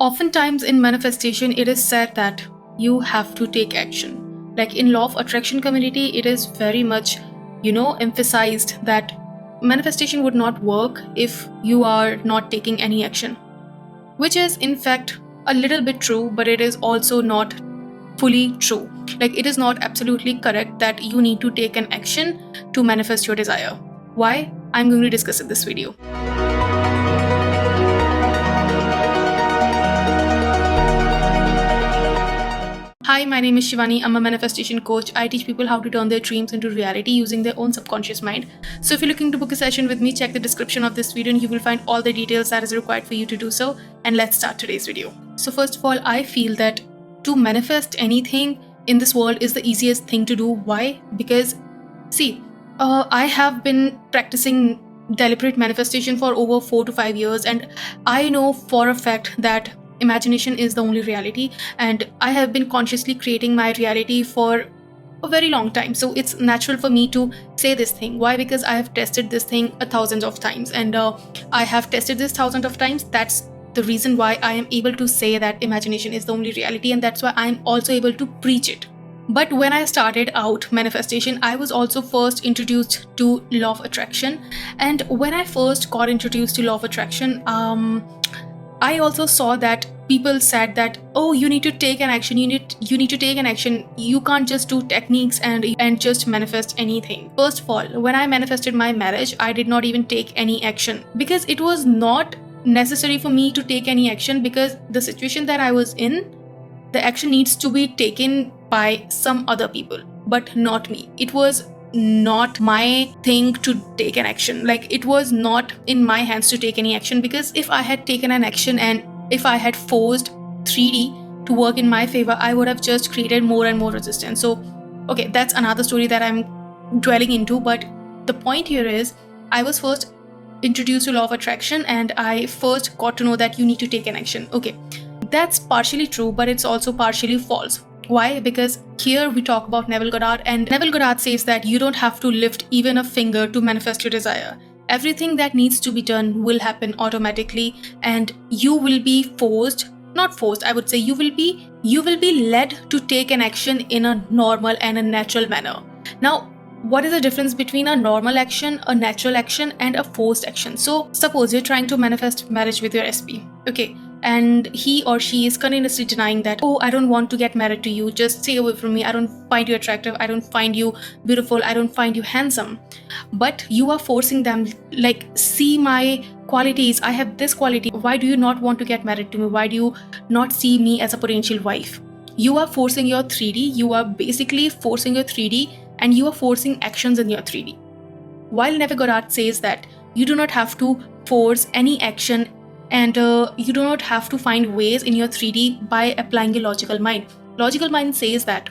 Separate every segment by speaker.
Speaker 1: Oftentimes in manifestation, it is said that you have to take action. Like in law of attraction community, it is very much, emphasized that manifestation would not work if you are not taking any action, which is in fact a little bit true, but it is also not fully true. Like it is not absolutely correct that you need to take an action to manifest your desire. Why? I'm going to discuss in this video. Hi, my name is Shivani. I'm a manifestation coach. I teach people how to turn their dreams into reality using their own subconscious mind. So if you're looking to book a session with me, check the description of this video and you will find all the details that is required for you to do so. And let's start today's video. So first of all, I feel that to manifest anything in this world is the easiest thing to do. Why? Because I have been practicing deliberate manifestation for over 4 to 5 years, and I know for a fact that imagination is the only reality, and I have been consciously creating my reality for a very long time. So it's natural for me to say this thing. Why? Because I have tested this thing 1,000 of times, and I have tested this 1,000 of times. That's the reason why I am able to say that imagination is the only reality, and that's why I'm also able to preach it. But when I started out manifestation, I was also first introduced to law of attraction, and when I first got introduced to law of attraction, I also saw that people said that, oh, you need to take an action, you need to take an action, you can't just do techniques and just manifest anything. First of all, when I manifested my marriage, I did not even take any action because it was not necessary for me to take any action, because the situation that I was in, the action needs to be taken by some other people, but not me. It was not my thing to take an action. Like it was not in my hands to take any action, because if I had taken an action and if I had forced 3D to work in my favor, I would have just created more and more resistance. So okay, that's another story that I'm dwelling into, but the point here is I was first introduced to law of attraction and I first got to know that you need to take an action. Okay, that's partially true, but it's also partially false. Why? Because here we talk about Neville Goddard, and Neville Goddard says that you don't have to lift even a finger to manifest your desire. Everything that needs to be done will happen automatically, and you will be not forced, I would say you will be led to take an action in a normal and a natural manner. Now, what is the difference between a normal action, a natural action, and a forced action? So suppose you're trying to manifest marriage with your SP, okay, and he or she is continuously denying that, oh, I don't want to get married to you, just stay away from me, I don't find you attractive, I don't find you beautiful, I don't find you handsome. But you are forcing them, like, see my qualities, I have this quality, why do you not want to get married to me, why do you not see me as a potential wife? You are forcing your 3D, you are basically forcing your 3D, and you are forcing actions in your 3D. While Neville Goddard says that you do not have to force any action, and you do not have to find ways in your 3D by applying your logical mind. Logical mind says that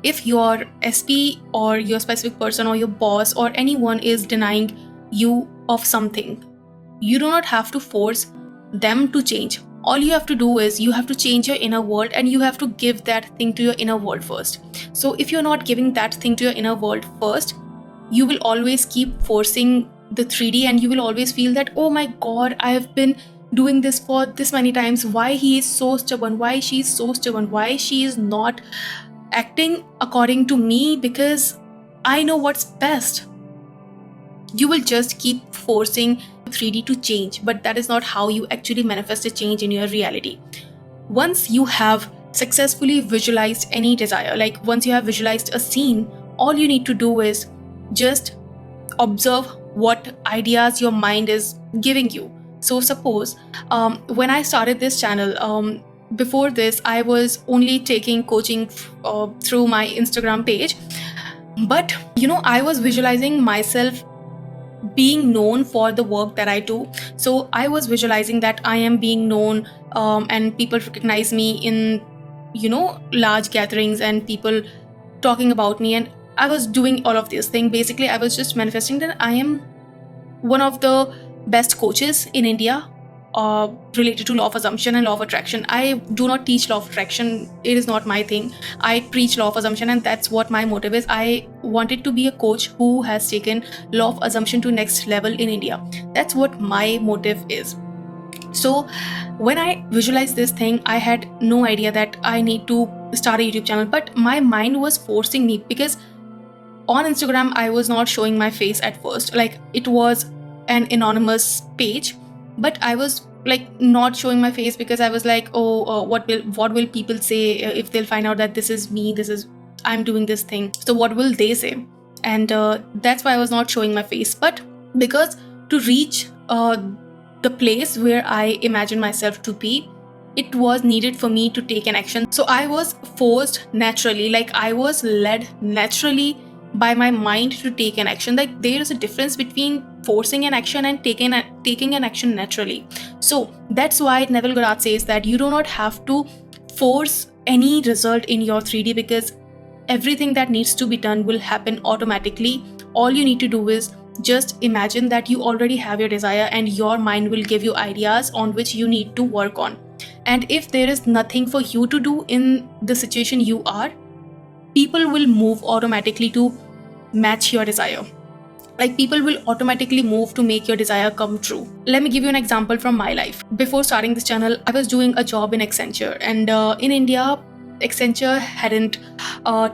Speaker 1: if your SP or your specific person or your boss or anyone is denying you of something, you do not have to force them to change. All you have to do is you have to change your inner world, and you have to give that thing to your inner world first. So if you're not giving that thing to your inner world first, you will always keep forcing the 3D, and you will always feel that, oh my god, I have been doing this for this many times, why he is so stubborn, why she is so stubborn, why she is not acting according to me, because I know what's best. You will just keep forcing 3D to change, but that is not how you actually manifest a change in your reality. Once you have successfully visualized any desire, like once you have visualized a scene, all you need to do is just observe what ideas your mind is giving you. So suppose when I started this channel, before this I was only taking coaching through my Instagram page, but I was visualizing myself being known for the work that I do. So I was visualizing that I am being known, and people recognize me in large gatherings and people talking about me, and I was doing all of these things. Basically, I was just manifesting that I am one of the best coaches in India related to law of assumption and law of attraction. I do not teach law of attraction. It is not my thing. I preach law of assumption, and that's what my motive is. I wanted to be a coach who has taken law of assumption to next level in India. That's what my motive is. So when I visualized this thing, I had no idea that I need to start a YouTube channel, but my mind was forcing me, because on Instagram I was not showing my face at first. Like, it was an anonymous page, but I was like not showing my face because I was like, what will people say if they'll find out that this is me, I'm doing this thing, so what will they say? And that's why I was not showing my face. But because to reach the place where I imagine myself to be, it was needed for me to take an action. So I was forced naturally, like I was led naturally by my mind to take an action. Like, there is a difference between forcing an action and taking an action naturally. So that's why Neville Goddard says that you do not have to force any result in your 3D, because everything that needs to be done will happen automatically. All you need to do is just imagine that you already have your desire, and your mind will give you ideas on which you need to work on. And if there is nothing for you to do in the situation you are, people will move automatically to match your desire. Like, people will automatically move to make your desire come true. Let me give you an example from my life. Before starting this channel, I was doing a job in Accenture, and in India, Accenture hadn't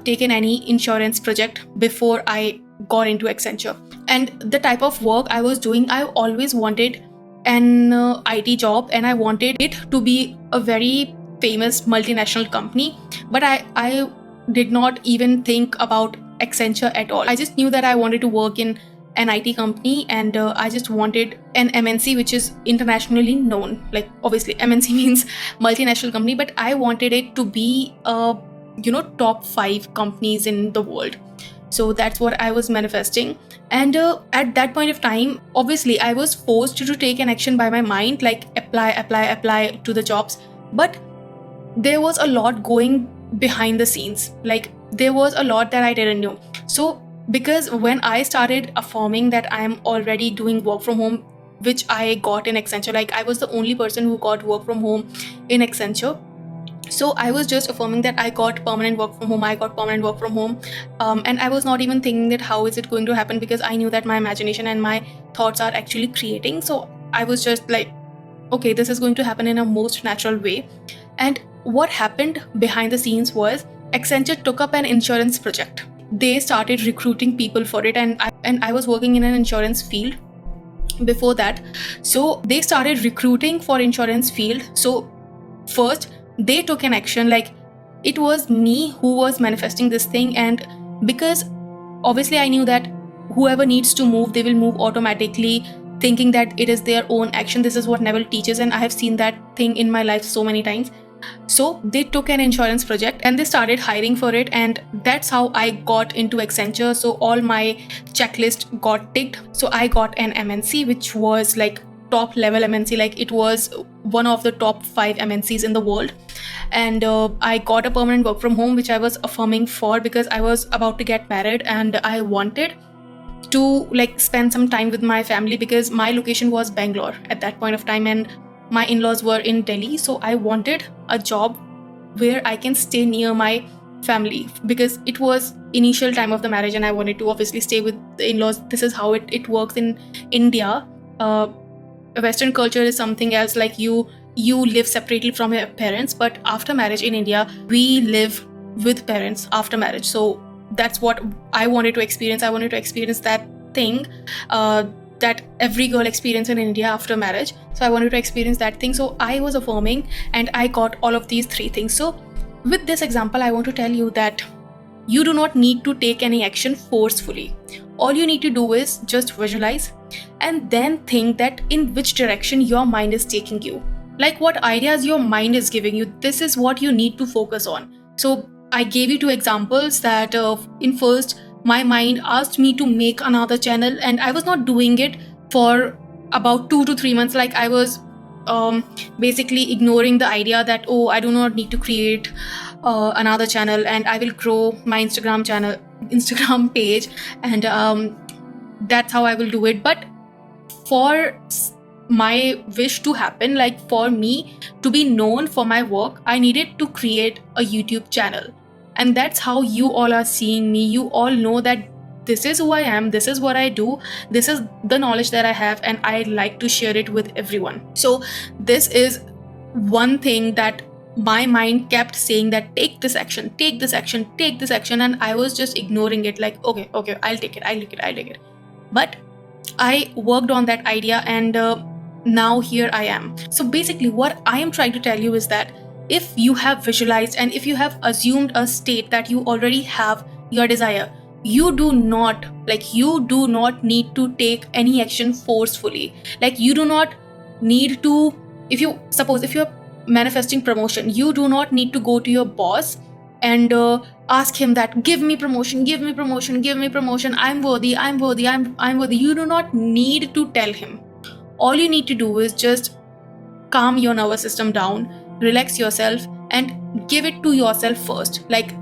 Speaker 1: taken any insurance project before I got into Accenture. And the type of work I was doing, I always wanted an IT job, and I wanted it to be a very famous multinational company. But I did not even think about Accenture at all. I just knew that I wanted to work in an IT company, and I just wanted an MNC which is internationally known. Like, obviously MNC means multinational company, but I wanted it to be top 5 companies in the world. So that's what I was manifesting. And at that point of time, obviously I was forced to take an action by my mind, like apply to the jobs. But there was a lot going behind the scenes. Like, there was a lot that I didn't know. So because when I started affirming that I am already doing work from home, which I got in Accenture, like I was the only person who got work from home in Accenture. So I was just affirming that I got permanent work from home. And I was not even thinking that how is it going to happen, because I knew that my imagination and my thoughts are actually creating. So I was just like, okay, this is going to happen in a most natural way. And what happened behind the scenes was Accenture took up an insurance project. They started recruiting people for it, and I was working in an insurance field before that. So they started recruiting for insurance field. So first they took an action, like it was me who was manifesting this thing. And because obviously I knew that whoever needs to move, they will move automatically, thinking that it is their own action. This is what Neville teaches, and I have seen that thing in my life so many times. So they took an insurance project and they started hiring for it, and that's how I got into Accenture. So all my checklist got ticked. So I got an MNC, which was like top level MNC, like it was one of the top 5 MNCs in the world. And I got a permanent work from home, which I was affirming for because I was about to get married and I wanted to like spend some time with my family, because my location was Bangalore at that point of time and my in-laws were in Delhi. So I wanted a job where I can stay near my family, because it was initial time of the marriage and I wanted to obviously stay with the in-laws. This is how it works in India. Western culture is something else, like you live separately from your parents, but after marriage in India, we live with parents after marriage. So that's what I wanted to experience. I wanted to experience that thing that every girl experiences in India after marriage. So I wanted to experience that thing. So I was affirming and I got all of these 3 things. So with this example, I want to tell you that you do not need to take any action forcefully. All you need to do is just visualize and then think that in which direction your mind is taking you. Like what ideas your mind is giving you, this is what you need to focus on. So I gave you 2 examples that in first, my mind asked me to make another channel and I was not doing it for about 2 to 3 months. Like I was basically ignoring the idea that, oh, I do not need to create another channel and I will grow my Instagram page, and that's how I will do it. But for my wish to happen, like for me to be known for my work, I needed to create a YouTube channel. And that's how you all are seeing me. You all know that this is who I am, this is what I do, this is the knowledge that I have, and I like to share it with everyone. So this is one thing that my mind kept saying, that take this action, take this action, take this action, and I was just ignoring it, like okay, I'll take it. But I worked on that idea, and now here I am. So basically what I am trying to tell you is that if you have visualized and if you have assumed a state that you already have your desire, you do not need to take any action forcefully. Like you do not need to, if you're manifesting promotion, you do not need to go to your boss and ask him that give me promotion, I'm worthy. You do not need to tell him. All you need to do is just calm your nervous system down, relax yourself, and give it to yourself first. Like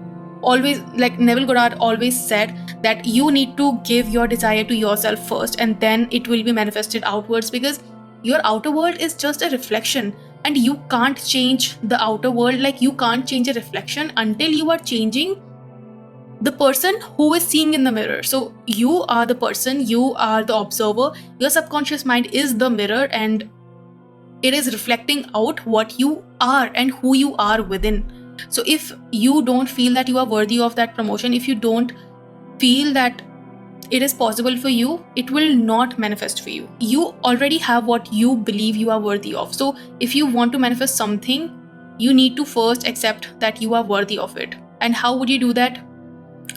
Speaker 1: Neville Goddard always said that you need to give your desire to yourself first, and then it will be manifested outwards, because your outer world is just a reflection, and you can't change the outer world. Like you can't change a reflection until you are changing the person who is seeing in the mirror. So you are the person, you are the observer, your subconscious mind is the mirror, and it is reflecting out what you are and who you are within. So if you don't feel that you are worthy of that promotion, if you don't feel that it is possible for you, it will not manifest for you. You already have what you believe you are worthy of. So if you want to manifest something, you need to first accept that you are worthy of it. And how would you do that?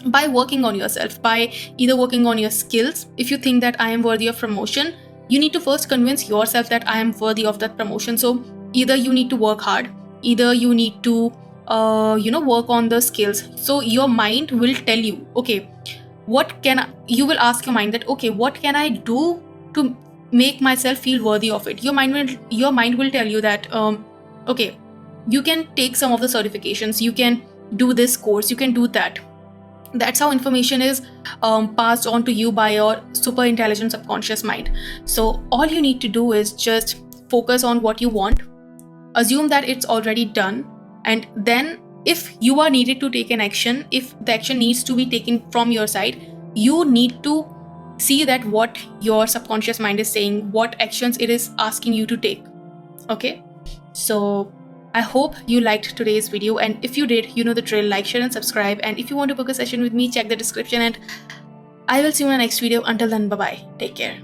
Speaker 1: By working on yourself, by either working on your skills. If you think that I am worthy of promotion, you need to first convince yourself that I am worthy of that promotion. So either you need to work hard, either you need to work on the skills. So your mind will tell you, okay, you will ask your mind that, okay, what can I do to make myself feel worthy of it? Your mind will tell you that okay, you can take some of the certifications, you can do this course, you can do that. That's how information is passed on to you by your super intelligent subconscious mind. So all you need to do is just focus on what you want, assume that it's already done, and then if you are needed to take an action, if the action needs to be taken from your side, you need to see that what your subconscious mind is saying, what actions it is asking you to take. Okay, so I hope you liked today's video, and if you did, you know the drill, like, share and subscribe. And if you want to book a session with me, check the description, and I will see you in the next video. Until then, bye bye, take care.